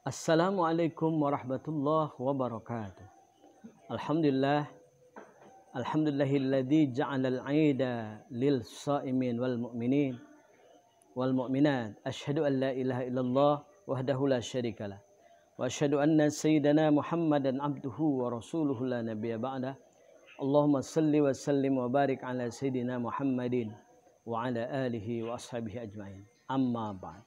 Assalamualaikum warahmatullahi wabarakatuh. Alhamdulillah, alhamdulillahilladzi ja'alal 'aida lil sha'imin wal mu'minin wal mu'minat. Asyhadu an la ilaha illallah wahdahu la syarikalah. Wa asyhadu anna sayyidana Muhammadan abduhu wa rasuluhu la nabiyya ba'da. Allahumma salli wa sallim wa barik ala sayyidina Muhammadin wa ala alihi wa ashabihi ajma'in. Amma ba'd.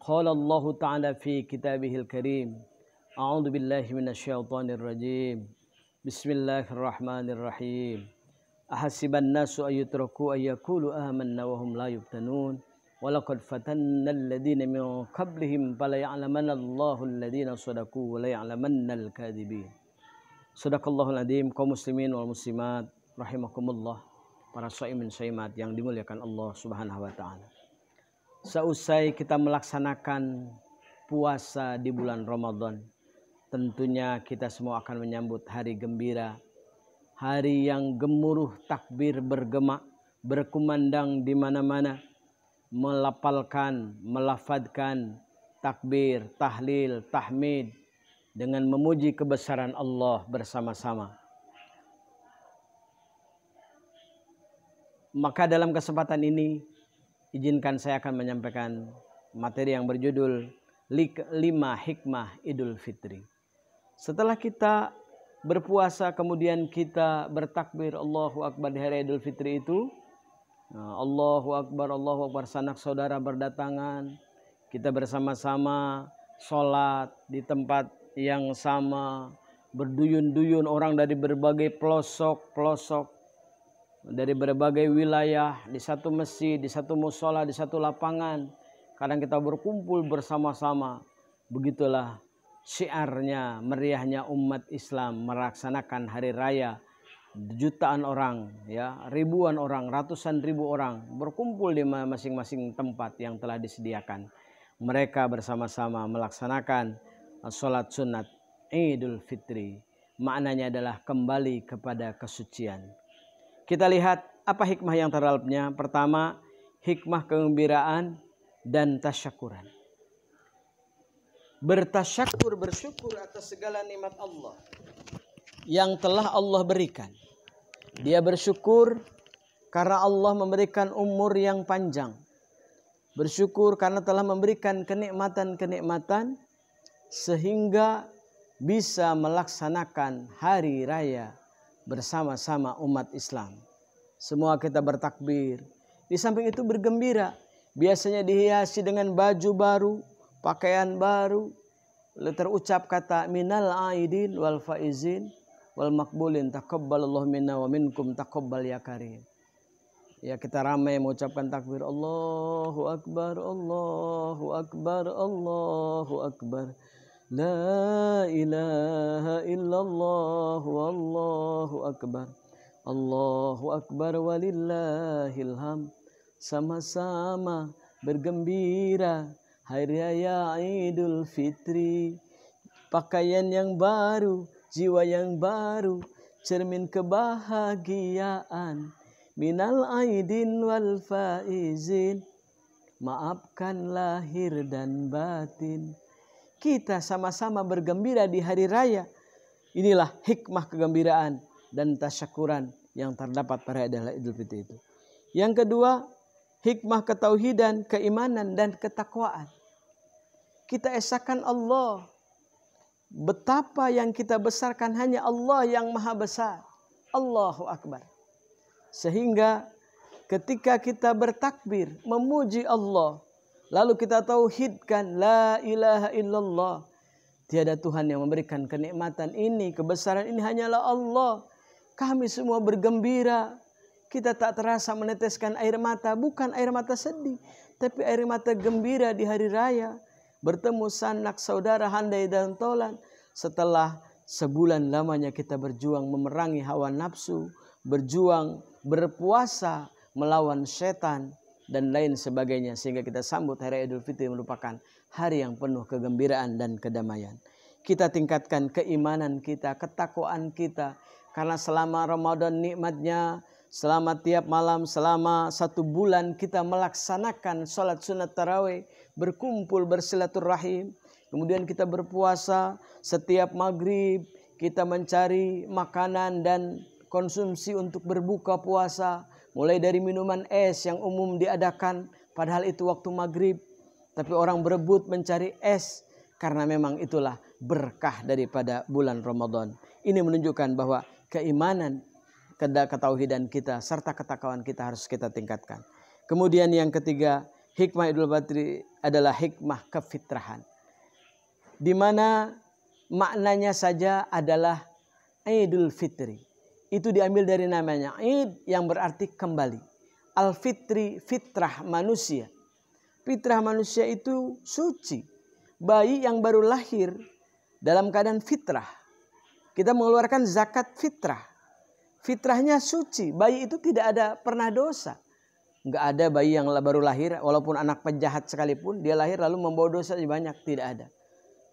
Qala Allah Ta'ala fi kitabihil karim. A'udzu billahi minasyaitonir rajim. Bismillahirrahmanirrahim. Ahasiban nasu ayyutraku ayyaqulu amanna wa hum la yuftanun. Walaqad fatannal ladzina min qablihim fala ya'lamanna Allahu alladhina shadaqu wa la ya'lamannal kadhibin. Shadaqallahul adzim. Kaum muslimin wal muslimat rahimakumullah, para shaimin shaimat yang dimuliakan Allah Subhanahu wa taala. Seusai kita melaksanakan puasa di bulan Ramadan, tentunya kita semua akan menyambut hari gembira, hari yang gemuruh takbir bergema, berkumandang di mana-mana, melafadzkan takbir, tahlil, tahmid dengan memuji kebesaran Allah bersama-sama. Maka dalam kesempatan ini izinkan saya akan menyampaikan materi yang berjudul 5 hikmah Idul Fitri. Setelah kita berpuasa kemudian kita bertakbir Allahu Akbar di hari Idul Fitri itu, Allahu Akbar, sanak saudara berdatangan, kita bersama-sama sholat di tempat yang sama, berduyun-duyun orang dari berbagai pelosok-pelosok, dari berbagai wilayah, di satu masjid, di satu mushola, di satu lapangan. Kadang kita berkumpul bersama-sama. Begitulah syiarnya, meriahnya umat Islam melaksanakan hari raya. Jutaan orang, ya, ribuan orang, ratusan ribu orang berkumpul di masing-masing tempat yang telah disediakan. Mereka bersama-sama melaksanakan sholat sunat Idul Fitri. Maknanya adalah kembali kepada kesucian. Kita lihat apa hikmah yang terdalamnya. Pertama, hikmah kegembiraan dan tasyakuran. Bertasyakur, bersyukur atas segala nikmat Allah yang telah Allah berikan. Dia bersyukur karena Allah memberikan umur yang panjang. Bersyukur karena telah memberikan kenikmatan-kenikmatan sehingga bisa melaksanakan hari raya bersama-sama umat Islam. Semua kita bertakbir. Di samping itu bergembira. Biasanya dihiasi dengan baju baru, pakaian baru. Terucap kata minal aidin wal faizin wal makbulin taqabbalallahu minna wa minkum taqabbal ya karim. Ya, kita ramai mengucapkan takbir Allahu Akbar, Allahu Akbar, Allahu Akbar. La ilaha illallah wallahu akbar. Allahu akbar walillahil hamd. Sama-sama bergembira hari raya Idul Fitri. Pakaian yang baru, jiwa yang baru, cermin kebahagiaan. Minal aidin wal faizin. Maafkan lahir dan batin. Kita sama-sama bergembira di hari raya. Inilah hikmah kegembiraan dan tasyakuran yang terdapat pada hari Idul Fitri itu. Yang kedua, hikmah ketauhidan, keimanan dan ketakwaan. Kita esakan Allah. Betapa yang kita besarkan hanya Allah yang maha besar. Allahu Akbar. Sehingga ketika kita bertakbir, memuji Allah, lalu kita tauhidkan la ilaha illallah. Tiada Tuhan yang memberikan kenikmatan ini, kebesaran ini hanyalah Allah. Kami semua bergembira. Kita tak terasa meneteskan air mata. Bukan air mata sedih, tapi air mata gembira di hari raya. Bertemu sanak saudara handai dan tolan. Setelah sebulan lamanya kita berjuang memerangi hawa nafsu. Berjuang, berpuasa, melawan setan dan lain sebagainya, sehingga kita sambut hari Idul Fitri merupakan hari yang penuh kegembiraan dan kedamaian. Kita tingkatkan keimanan kita, ketakwaan kita, karena selama Ramadan nikmatnya, selama tiap malam, selama 1 bulan kita melaksanakan sholat sunat tarawih, berkumpul bersilaturahim, kemudian kita berpuasa, setiap maghrib kita mencari makanan dan konsumsi untuk berbuka puasa, mulai dari minuman es yang umum diadakan padahal itu waktu maghrib, tapi orang berebut mencari es karena memang itulah berkah daripada bulan Ramadan. Ini menunjukkan bahwa keimanan, ketauhidan kita serta ketakwaan kita harus kita tingkatkan. Kemudian yang ketiga, hikmah Idul Fitri adalah hikmah kefitrahan, di mana maknanya saja adalah Idul Fitri. Itu diambil dari namanya Id yang berarti kembali. Al-Fitri, fitrah manusia. Fitrah manusia itu suci. Bayi yang baru lahir dalam keadaan fitrah. Kita mengeluarkan zakat fitrah. Fitrahnya suci. Bayi itu tidak ada pernah dosa. Enggak ada bayi yang baru lahir, walaupun anak penjahat sekalipun, dia lahir lalu membawa dosa banyak. Tidak ada.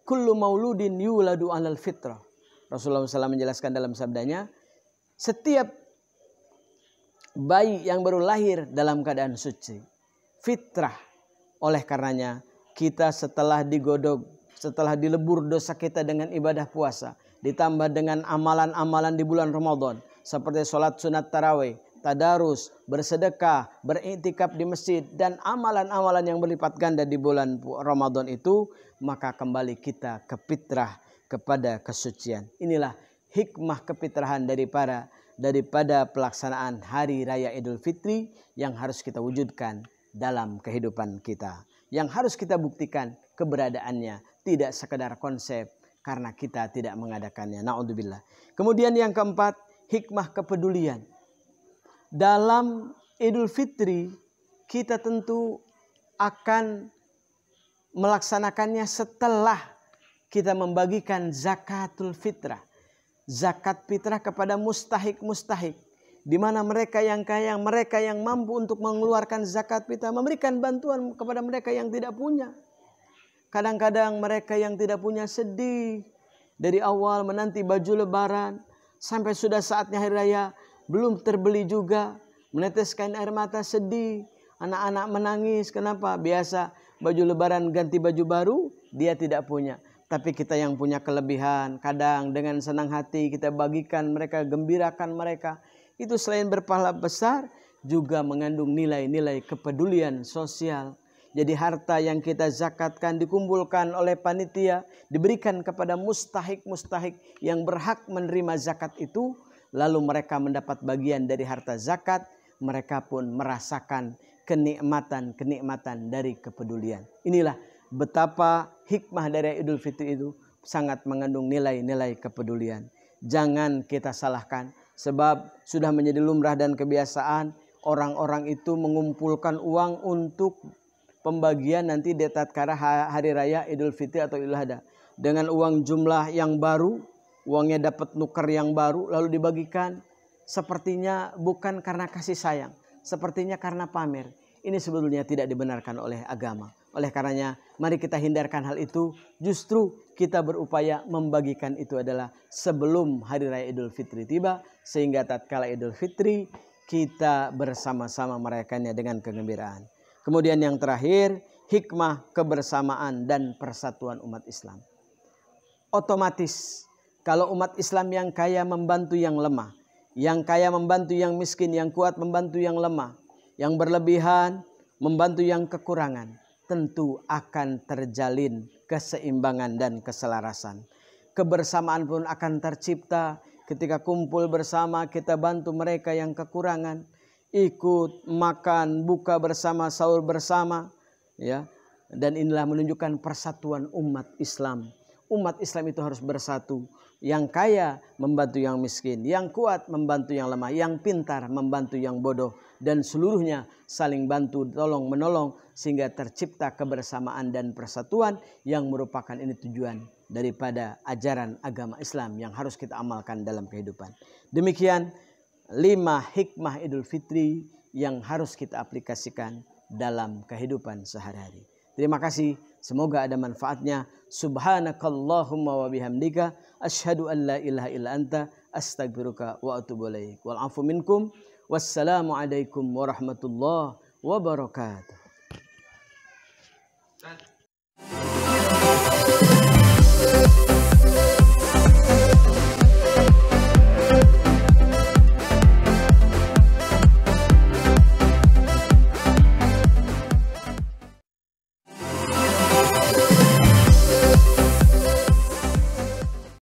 Kullu mauludin yuladu alal fitrah. Rasulullah SAW menjelaskan dalam sabdanya, setiap bayi yang baru lahir dalam keadaan suci. Fitrah. Oleh karenanya, kita setelah digodok, setelah dilebur dosa kita dengan ibadah puasa, ditambah dengan amalan-amalan di bulan Ramadan, seperti sholat sunat tarawih, tadarus, bersedekah, beriktikaf di masjid, dan amalan-amalan yang berlipat ganda di bulan Ramadan itu, maka kembali kita ke fitrah, kepada kesucian. Inilah hikmah kefitrahan daripada pelaksanaan Hari Raya Idul Fitri yang harus kita wujudkan dalam kehidupan kita. Yang harus kita buktikan keberadaannya, tidak sekedar konsep karena kita tidak mengadakannya. Na'udzubillah. Kemudian yang keempat, hikmah kepedulian. Dalam Idul Fitri kita tentu akan melaksanakannya setelah kita membagikan zakatul fitrah. Zakat fitrah kepada mustahik-mustahik. Di mana mereka yang kaya, mereka yang mampu untuk mengeluarkan zakat fitrah, memberikan bantuan kepada mereka yang tidak punya. Kadang-kadang mereka yang tidak punya sedih. Dari awal menanti baju lebaran, sampai sudah saatnya hari raya, belum terbeli juga, meneteskan air mata sedih, anak-anak menangis. Kenapa? Biasa baju lebaran ganti baju baru, dia tidak punya. Tapi kita yang punya kelebihan, kadang dengan senang hati kita bagikan mereka, gembirakan mereka. Itu selain berpahala besar, juga mengandung nilai-nilai kepedulian sosial. Jadi harta yang kita zakatkan dikumpulkan oleh panitia, diberikan kepada mustahik-mustahik yang berhak menerima zakat itu. Lalu mereka mendapat bagian dari harta zakat, mereka pun merasakan kenikmatan-kenikmatan dari kepedulian. Inilah betapa hikmah dari Idul Fitri itu sangat mengandung nilai-nilai kepedulian. Jangan kita salahkan, sebab sudah menjadi lumrah dan kebiasaan orang-orang itu mengumpulkan uang untuk pembagian nanti di tatkala hari raya Idul Fitri atau Idul Adha. Dengan uang jumlah yang baru, uangnya dapat nuker yang baru lalu dibagikan. Sepertinya bukan karena kasih sayang, sepertinya karena pamer. Ini sebetulnya tidak dibenarkan oleh agama. Oleh karenanya mari kita hindarkan hal itu. Justru kita berupaya membagikan itu adalah sebelum hari raya Idul Fitri tiba. Sehingga tatkala Idul Fitri kita bersama-sama merayakannya dengan kegembiraan. Kemudian yang terakhir, hikmah kebersamaan dan persatuan umat Islam. Otomatis kalau umat Islam yang kaya membantu yang lemah, yang kaya membantu yang miskin, yang kuat membantu yang lemah, yang berlebihan membantu yang kekurangan, tentu akan terjalin keseimbangan dan keselarasan. Kebersamaan pun akan tercipta ketika kumpul bersama, kita bantu mereka yang kekurangan, ikut makan, buka bersama, sahur bersama, ya. Dan inilah menunjukkan persatuan umat Islam. Umat Islam itu harus bersatu. Yang kaya membantu yang miskin, yang kuat membantu yang lemah, yang pintar membantu yang bodoh, dan seluruhnya saling bantu, tolong menolong sehingga tercipta kebersamaan dan persatuan yang merupakan ini tujuan daripada ajaran agama Islam yang harus kita amalkan dalam kehidupan. Demikian 5 hikmah Idul Fitri yang harus kita aplikasikan dalam kehidupan sehari-hari. Terima kasih, semoga ada manfaatnya. Subhanakallahumma wa bihamdika asyhadu an la ilaha illa anta astaghfiruka wa atubu ilaik. Wal afu minkum. Wassalamu alaikum warahmatullahi wabarakatuh.